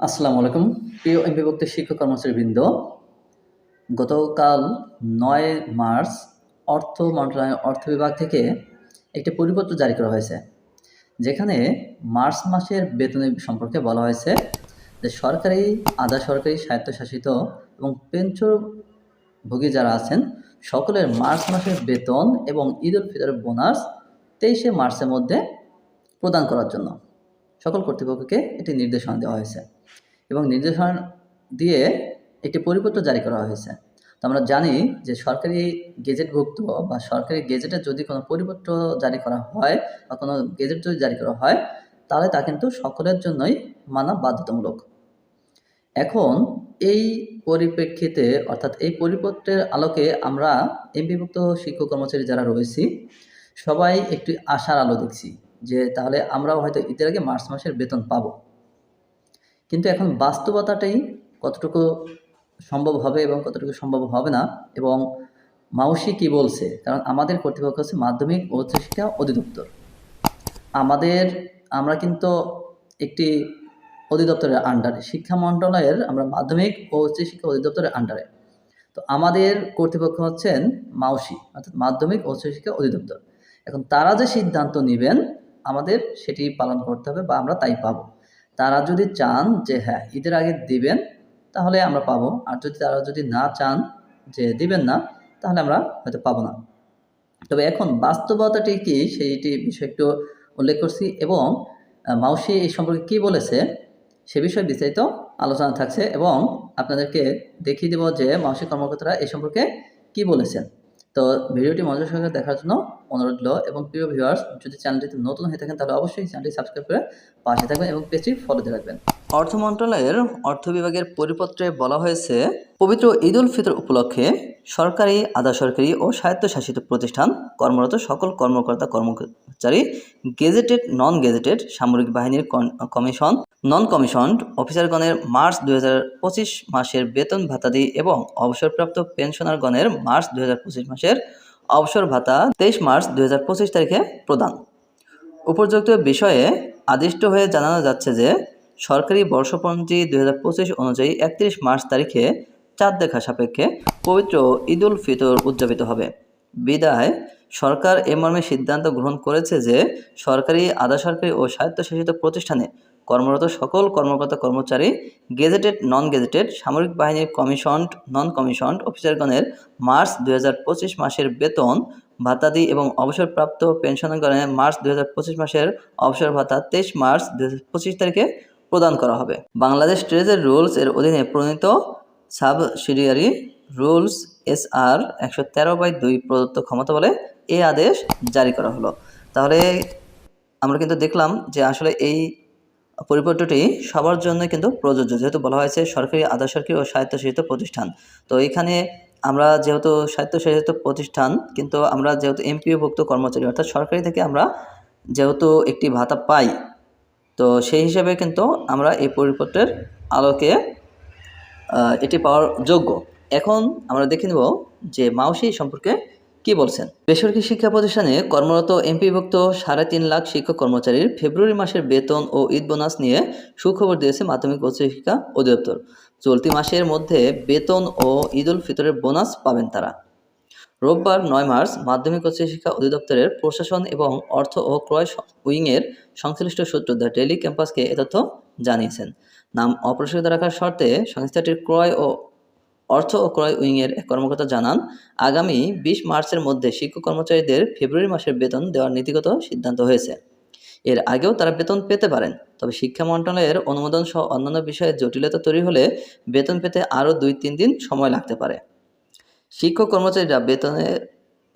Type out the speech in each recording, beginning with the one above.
আসসালামু আলাইকুম। প্রিয় বিভক্ত শিক্ষক কর্মচারীবৃন্দ, গতকাল ৯ মার্চ অর্থ মন্ত্রণালয়ের অর্থ বিভাগ থেকে একটি পরিপত্র জারি করা হয়েছে। যেখানে মার্চ মাসের বেতনের সম্পর্কে বলা হয়েছে যে সরকারি, আধা সরকারি, স্বায়ত্তশাসিত এবং পেনশনভোগী যারা আছেন সকলের মার্চ মাসের বেতন এবং ঈদ উল ফিতরের বোনাস ২৩শে মার্চের মধ্যে প্রদান করার জন্য সকল কর্তৃপক্ষকে একটি নির্দেশনা দেওয়া হয়েছে এবং নির্দেশনা দিয়ে একটি পরিপত্র জারি করা হয়েছে। তো আমরা জানি যে সরকারি গেজেটভুক্ত বা সরকারি গেজেটে যদি কোনো পরিপত্র জারি করা হয় বা কোনো গেজেট যদি জারি করা হয় তাহলে তা কিন্তু সকলের জন্যই মানা বাধ্যতামূলক। এখন এই পরিপ্রেক্ষিতে অর্থাৎ এই পরিপত্রের আলোকে আমরা এমপিভুক্ত শিক্ষক কর্মচারী যারা রয়েছি সবাই একটি আশার আলো দেখছি যে তাহলে আমরাও হয়তো ঈদের আগে মার্চ মাসের বেতন পাবো। কিন্তু এখন বাস্তবতাটাই কতটুকু সম্ভব হবে এবং কতটুকু সম্ভব হবে না এবং মাউসি কি বলছে, কারণ আমাদের কর্তৃপক্ষ হচ্ছে মাধ্যমিক ও উচ্চশিক্ষা অধিদপ্তর। আমরা কিন্তু একটি অধিদপ্তরের আন্ডারে, শিক্ষা মন্ত্রণালয়ের আমরা মাধ্যমিক ও উচ্চশিক্ষা অধিদপ্তরের আন্ডারে। তো আমাদের কর্তৃপক্ষ হচ্ছেন মাউসি অর্থাৎ মাধ্যমিক ও উচ্চশিক্ষা অধিদপ্তর। এখন তারা যে সিদ্ধান্ত নেবেন আমাদের সেটি পালন করতে হবে বা আমরা তাই পাবো। তারা যদি চান যে হ্যাঁ ঈদের আগে দিবেন তাহলে আমরা পাবো, আর তারা যদি না চান যে দিবেন না তাহলে আমরা হয়তো পাবো না। তবে এখন বাস্তবতাটি কি সেইটি বিষয় একটু উল্লেখ করছি এবং মাউসি এই সম্পর্কে কি বলেছে সে বিষয়ে বিস্তারিত আলোচনা থাকছে এবং আপনাদেরকে দেখিয়ে দেব যে মাউসি কর্মকর্তারা এই সম্পর্কে কি বলেছেন। তো ভিডিওটি মনোযোগ সহকারে দেখার জন্য অনুরোধ রইল এবং প্রিয় ভিউয়ার্স, যদি চ্যানেলটিতে নতুন হয়ে থাকেন তাহলে অবশ্যই চ্যানেলটি সাবস্ক্রাইব করে পাশে থাকবেন এবং পেজটি ফলো দিয়ে রাখবেন। অর্থ মন্ত্রণালয়ের অর্থ বিভাগের পরিপত্রে বলা হয়েছে, পবিত্র ঈদ উল ফিতর উপলক্ষে সরকারি, আধা সরকারি ও স্বায়ত্তশাসিত প্রতিষ্ঠান কর্মরত সকল কর্মকর্তা কর্মচারী, গেজেটেড, নন গেজেটেড, সামরিক বাহিনীর কমিশন, নন কমিশনড অফিসারগণের মার্চ 2025 মাসের বেতন ভাতাদি এবং অবসরপ্রাপ্ত পেনশনারগণের মার্চ 2025 মাসের অবসর ভাতা 23 মার্চ 2025 তারিখে প্রদান। উপযুক্ত বিষয়ে আদিষ্ট হয়ে জানানো যাচ্ছে যে সরকারি বর্ষপঞ্জি 2025 অনুযায়ী 31 মার্চ তারিখে চাঁদ দেখা সাপেক্ষে পবিত্র ঈদ উল ফিতর উদযাপিত হবে। বিদায় সরকার এ মর্মে সিদ্ধান্ত গ্রহণ করেছে যে সরকারি, আধা সরকারি ও স্বায়ত্তশাসিত প্রতিষ্ঠানে কর্মরত সকল কর্মকর্তা কর্মচারী, গেজেটেড, নন গেজেটেড, সামরিক বাহিনীর কমিশনড, নন কমিশনড অফিসারগণের মার্চ 2025 মাসের বেতন ভাতাদি এবং অবসরপ্রাপ্ত পেনশনগণের মার্চ 2025 মাসের অবসর ভাতা 23 মার্চ 2025 তারিখে প্রদান করা হবে। বাংলাদেশ ট্রেজারি রুলস এর অধীনে প্রণীত সাবসিডিয়ারি রুলস SR 113/2 প্রদত্ত ক্ষমতা বলে এই আদেশ জারি করা হলো। তাহলে আমরা কিন্তু দেখলাম যে আসলে এই পরিপত্রটি সবার জন্য কিন্তু প্রযোজ্য, যেহেতু বলা হয়েছে সরকারি, আধা সরকারি ও স্বায়ত্তশাসিত প্রতিষ্ঠান। তো এখানে আমরা যেহেতু স্বায়ত্তশাসিত প্রতিষ্ঠান, কিন্তু আমরা যেহেতু এমপিওভুক্ত কর্মচারী অর্থাৎ সরকারি থেকে আমরা যেহেতু একটি ভাতা পাই, তো সেই হিসাবে কিন্তু আমরা এই পরিপত্রের আলোকে এটি পাওয়ার যোগ্য। এখন আমরা দেখে নেব যে মাউসি সম্পর্কে কি বলছেন। বেসরকারি শিক্ষা প্রতিষ্ঠানে কর্মরত এমপিভুক্ত 3.5 লাখ শিক্ষক কর্মচারীর ফেব্রুয়ারি মাসের বেতন ও ঈদ বোনাস নিয়ে সুখবর দিয়েছে মাধ্যমিক ও উচ্চশিক্ষা অধিদপ্তর। চলতি মাসের মধ্যে বেতন ও ঈদ উল ফিতরের বোনাস পাবেন তারা। রোববার 9 মার্চ মাধ্যমিক ও উচ্চশিক্ষা অধিদপ্তরের প্রশাসন এবং অর্থ ও ক্রয় উইংয়ের সংশ্লিষ্ট সূত্র দ্য ডেইলি ক্যাম্পাসকে এ তথ্য জানিয়েছেন। নাম অপ্রকাশিত রাখার শর্তে সংস্থাটির অর্থ ও ক্রয় উইংয়ের এক কর্মকর্তা জানান, আগামী 20 মার্চের মধ্যে শিক্ষক কর্মচারীদের ফেব্রুয়ারি মাসের বেতন দেওয়ার নীতিগত সিদ্ধান্ত হয়েছে। এর আগেও তারা বেতন পেতে পারেন, তবে শিক্ষা মন্ত্রণালয়ের অনুমোদন সহ অন্যান্য বিষয়ে জটিলতা তৈরি হলে বেতন পেতে আরও 2-3 দিন সময় লাগতে পারে। শিক্ষক কর্মচারীরা বেতনের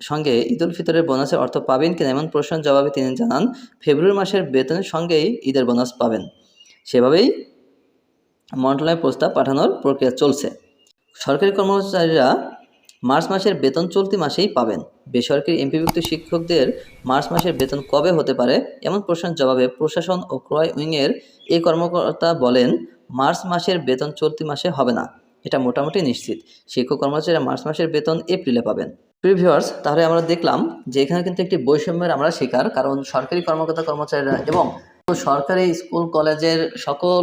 সঙ্গে ঈদ উল ফিতরের বোনাসের অর্থ পাবেন কিনা এমন প্রশ্নের জবাবে তিনি জানান, ফেব্রুয়ারি মাসের বেতনের সঙ্গেই ঈদের বোনাস পাবেন। সেভাবেই মন্ত্রণালয়ে প্রস্তাব পাঠানোর প্রক্রিয়া চলছে। সরকারি কর্মচারীরা মার্চ মাসের বেতন চলতি মাসেই পাবেন। বেসরকারি এমপিভুক্ত শিক্ষকদের মার্চ মাসের বেতন কবে হতে পারে এমন প্রশ্নের জবাবে প্রশাসন ও ক্রয় উইংয়ের এই কর্মকর্তা বলেন, মার্চ মাসের বেতন চলতি মাসে হবে না, এটা মোটামুটি নিশ্চিত। শিক্ষক কর্মচারীরা মার্চ মাসের বেতন এপ্রিলে পাবেন। প্রিয় ভিউয়ার্স, তাহলে আমরা দেখলাম যে এখানে কিন্তু একটি বৈষম্যের আমরা শিকার, কারণ সরকারি কর্মকর্তা কর্মচারীরা এবং সরকারি স্কুল কলেজের সকল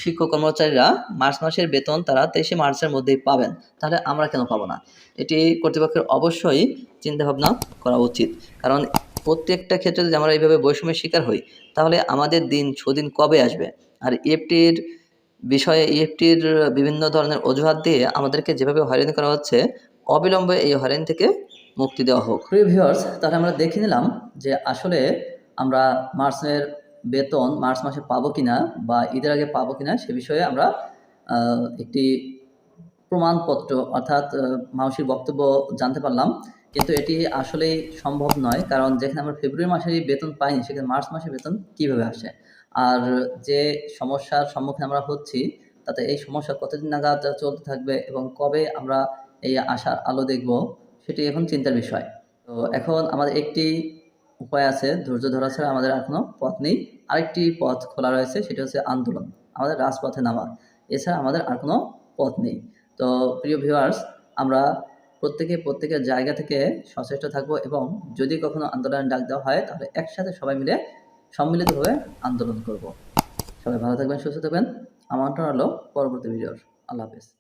শিক্ষক কর্মচারীরা মার্চ মাসের বেতন তারা 23শে মার্চের মধ্যেই পাবেন, তাহলে আমরা কেন পাবো না? এটি কর্তৃপক্ষের অবশ্যই চিন্তাভাবনা করা উচিত। কারণ প্রত্যেকটা ক্ষেত্রে যদি আমরা এইভাবে বৈষম্যের শিকার হই, তাহলে আমাদের দিন সুদিন কবে আসবে? আর ইএফটির বিষয়ে ইএফটির বিভিন্ন ধরনের অজুহাত দিয়ে আমাদেরকে যেভাবে হয়রানি করা হচ্ছে, অবিলম্বে এই হয়রানি থেকে মুক্তি দেওয়া হোক। প্রিয় ভিউয়ার্স, তাহলে আমরা দেখে নিলাম যে আসলে আমরা মার্চের বেতন মার্চ মাসে পাবো কিনা বা ঈদের আগে পাবো কিনা সে বিষয়ে আমরা একটি প্রমাণপত্র অর্থাৎ মাউসির বক্তব্য জানতে পারলাম। কিন্তু এটি আসলেই সম্ভব নয়, কারণ যেখানে আমরা ফেব্রুয়ারি মাসেরই বেতন পাইনি সেখানে মার্চ মাসের বেতন কিভাবে আসে? আর যে সমস্যার সম্মুখীন আমরা হচ্ছি তাতে এই সমস্যা কতদিন নাগাদ চলতে থাকবে এবং কবে আমরা এই আশার আলো দেখব, সেটি এখন চিন্তার বিষয়। তো এখন আমাদের একটি উপায় আছে, ধৈর্য ধরা ছাড়া আমাদের আর কোনো পথ নেই। আরেকটি পথ খোলা রয়েছে, সেটি হচ্ছে আন্দোলন, আমাদের রাজপথে নামা। এছাড়া আমাদের আর কোনো পথ নেই। তো প্রিয় ভিউয়ার্স, আমরা প্রত্যেকের জায়গা থেকে সচেষ্ট থাকবো এবং যদি কখনো আন্দোলনের ডাক দেওয়া হয় তাহলে একসাথে সবাই মিলে সম্মিলিতভাবে আন্দোলন করব। সবাই ভালো থাকবেন, সুস্থ থাকবেন। আমন্ত্রণ হলো পরবর্তী ভিডিওর। আল্লাহ হাফেজ।